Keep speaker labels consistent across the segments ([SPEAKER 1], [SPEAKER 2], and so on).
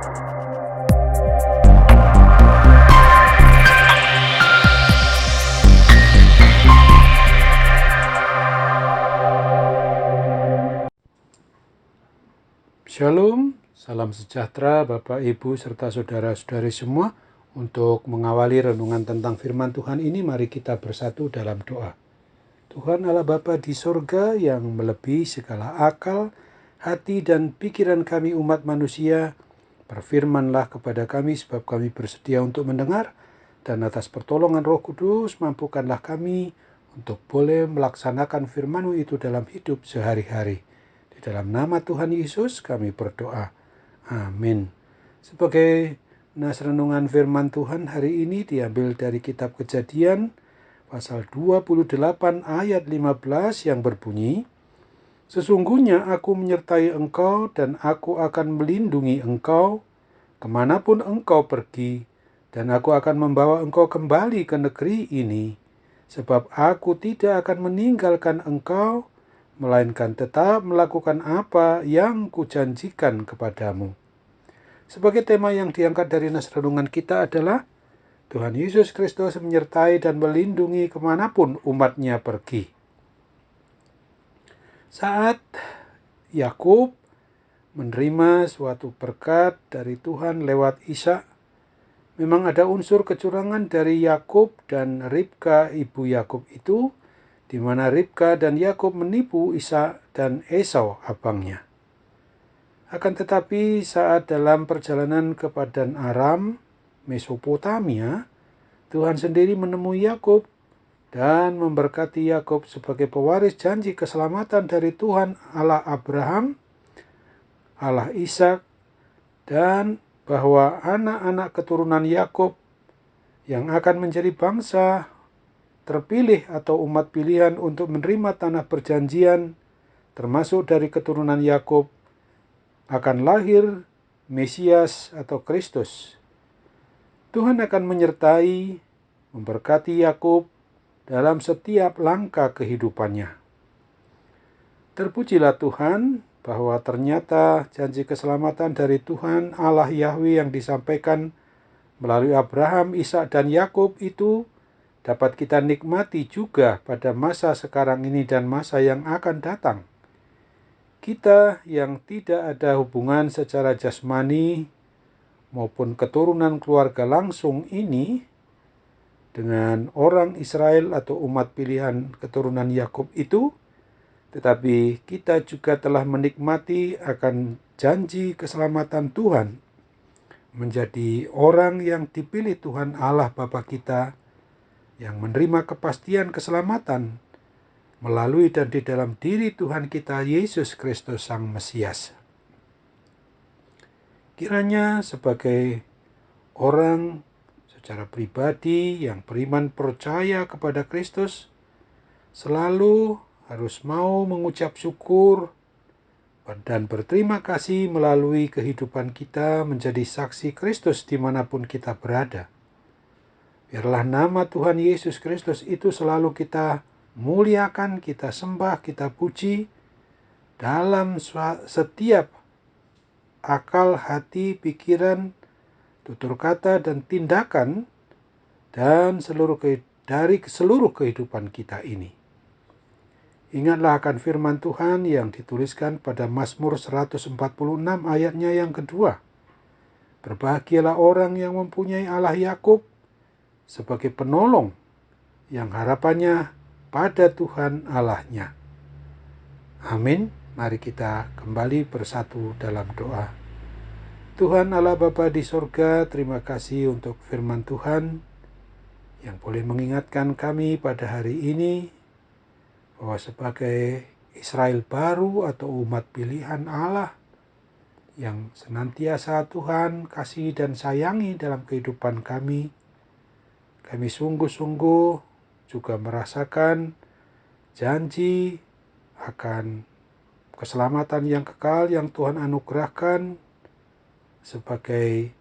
[SPEAKER 1] Shalom, salam sejahtera Bapak, Ibu, serta saudara-saudari semua. Untuk mengawali renungan tentang firman Tuhan ini, mari kita bersatu dalam doa. Tuhan Allah Bapa di sorga yang melebihi segala akal, hati dan pikiran kami umat manusia, berfirmanlah kepada kami sebab kami bersedia untuk mendengar, dan atas pertolongan Roh Kudus mampukanlah kami untuk boleh melaksanakan firman-Mu itu dalam hidup sehari-hari. Di dalam nama Tuhan Yesus kami berdoa. Amin. Sebagai nas renungan firman Tuhan hari ini diambil dari kitab Kejadian pasal 28 ayat 15 yang berbunyi, "Sesungguhnya aku menyertai engkau dan aku akan melindungi engkau kemanapun engkau pergi, dan aku akan membawa engkau kembali ke negeri ini, sebab aku tidak akan meninggalkan engkau, melainkan tetap melakukan apa yang kujanjikan kepadamu." Sebagai tema yang diangkat dari nas renungan kita adalah Tuhan Yesus Kristus menyertai dan melindungi kemanapun umatnya pergi. Saat Yakub menerima suatu berkat dari Tuhan lewat Ishak, memang ada unsur kecurangan dari Yakub dan Ribka ibu Yakub itu, di mana Ribka dan Yakub menipu Ishak dan Esau abangnya. Akan tetapi saat dalam perjalanan ke Padan Aram, Mesopotamia, Tuhan sendiri menemui Yakub dan memberkati Yakub sebagai pewaris janji keselamatan dari Tuhan Allah Abraham, Allah Ishak, dan bahwa anak-anak keturunan Yakub yang akan menjadi bangsa terpilih atau umat pilihan untuk menerima tanah perjanjian, termasuk dari keturunan Yakub, akan lahir Mesias atau Kristus. Tuhan akan menyertai, memberkati Yakub dalam setiap langkah kehidupannya. Terpujilah Tuhan bahwa ternyata janji keselamatan dari Tuhan Allah Yahweh yang disampaikan melalui Abraham, Ishak, dan Yakub itu dapat kita nikmati juga pada masa sekarang ini dan masa yang akan datang. Kita yang tidak ada hubungan secara jasmani maupun keturunan keluarga langsung ini dengan orang Israel atau umat pilihan keturunan Yakub itu, tetapi kita juga telah menikmati akan janji keselamatan Tuhan, menjadi orang yang dipilih Tuhan Allah Bapa kita, yang menerima kepastian keselamatan melalui dan di dalam diri Tuhan kita Yesus Kristus Sang Mesias. Kiranya sebagai orang secara pribadi yang beriman percaya kepada Kristus, selalu harus mau mengucap syukur dan berterima kasih melalui kehidupan kita menjadi saksi Kristus dimanapun kita berada. Biarlah nama Tuhan Yesus Kristus itu selalu kita muliakan, kita sembah, kita puji dalam setiap akal, hati, pikiran, tutur kata, dan tindakan, dan dari seluruh kehidupan kita ini. Ingatlah akan firman Tuhan yang dituliskan pada Mazmur 146 ayatnya yang kedua. Berbahagialah orang yang mempunyai Allah Yakub sebagai penolong, yang harapannya pada Tuhan Allahnya. Amin. Mari kita kembali bersatu dalam doa. Tuhan Allah Bapa di sorga, terima kasih untuk firman Tuhan yang boleh mengingatkan kami pada hari ini bahwa sebagai Israel baru atau umat pilihan Allah yang senantiasa Tuhan kasih dan sayangi dalam kehidupan kami sungguh-sungguh juga merasakan janji akan keselamatan yang kekal yang Tuhan anugerahkan sebagai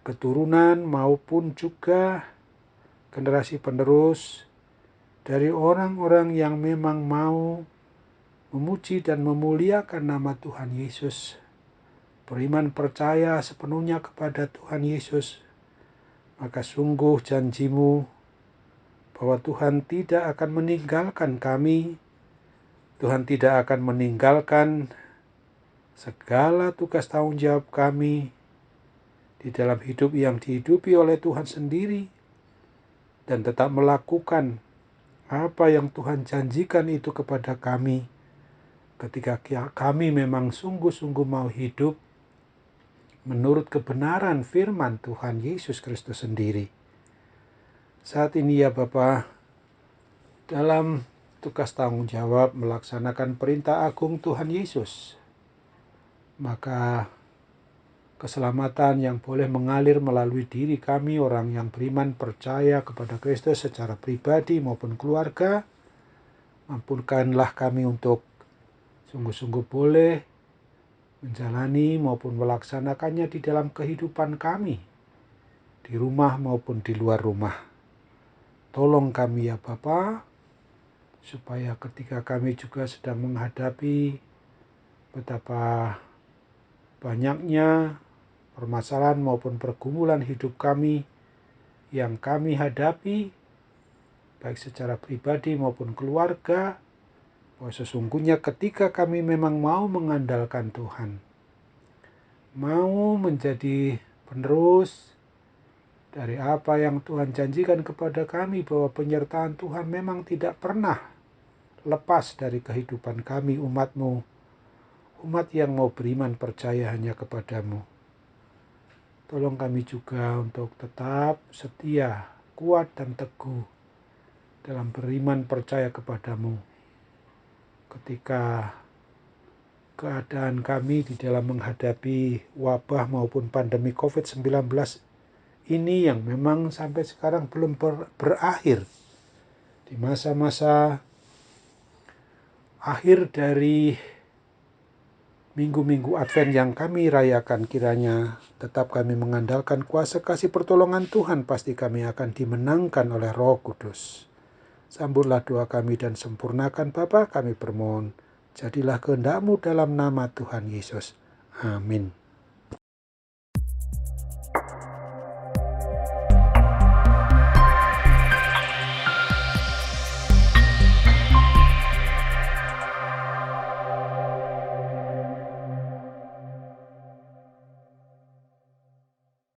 [SPEAKER 1] keturunan maupun juga generasi penerus dari orang-orang yang memang mau memuji dan memuliakan nama Tuhan Yesus beriman percaya sepenuhnya kepada Tuhan Yesus, maka sungguh janji-Mu bahwa Tuhan tidak akan meninggalkan kami. Tuhan tidak akan meninggalkan segala tugas tanggung jawab kami di dalam hidup yang dihidupi oleh Tuhan sendiri, dan tetap melakukan apa yang Tuhan janjikan itu kepada kami ketika kami memang sungguh-sungguh mau hidup menurut kebenaran firman Tuhan Yesus Kristus sendiri. Saat ini ya Bapa, dalam tugas tanggung jawab melaksanakan perintah agung Tuhan Yesus, maka keselamatan yang boleh mengalir melalui diri kami orang yang beriman percaya kepada Kristus secara pribadi maupun keluarga, mampunkanlah kami untuk sungguh-sungguh boleh menjalani maupun melaksanakannya di dalam kehidupan kami, di rumah maupun di luar rumah. Tolong kami ya Bapa, supaya ketika kami juga sedang menghadapi betapa banyaknya permasalahan maupun pergumulan hidup kami yang kami hadapi, baik secara pribadi maupun keluarga, bahwa sesungguhnya ketika kami memang mau mengandalkan Tuhan, mau menjadi penerus dari apa yang Tuhan janjikan kepada kami, bahwa penyertaan Tuhan memang tidak pernah lepas dari kehidupan kami, umat-Mu, umat yang mau beriman percaya hanya kepada-Mu. Tolong kami juga untuk tetap setia, kuat dan teguh dalam beriman percaya kepada-Mu ketika keadaan kami di dalam menghadapi wabah maupun pandemi COVID-19 ini yang memang sampai sekarang belum berakhir. Di masa-masa akhir dari minggu-minggu Advent yang kami rayakan, kiranya tetap kami mengandalkan kuasa kasih pertolongan Tuhan, pasti kami akan dimenangkan oleh Roh Kudus. Sambutlah doa kami dan sempurnakan Bapa, kami bermohon, jadilah kehendak-Mu dalam nama Tuhan Yesus. Amin.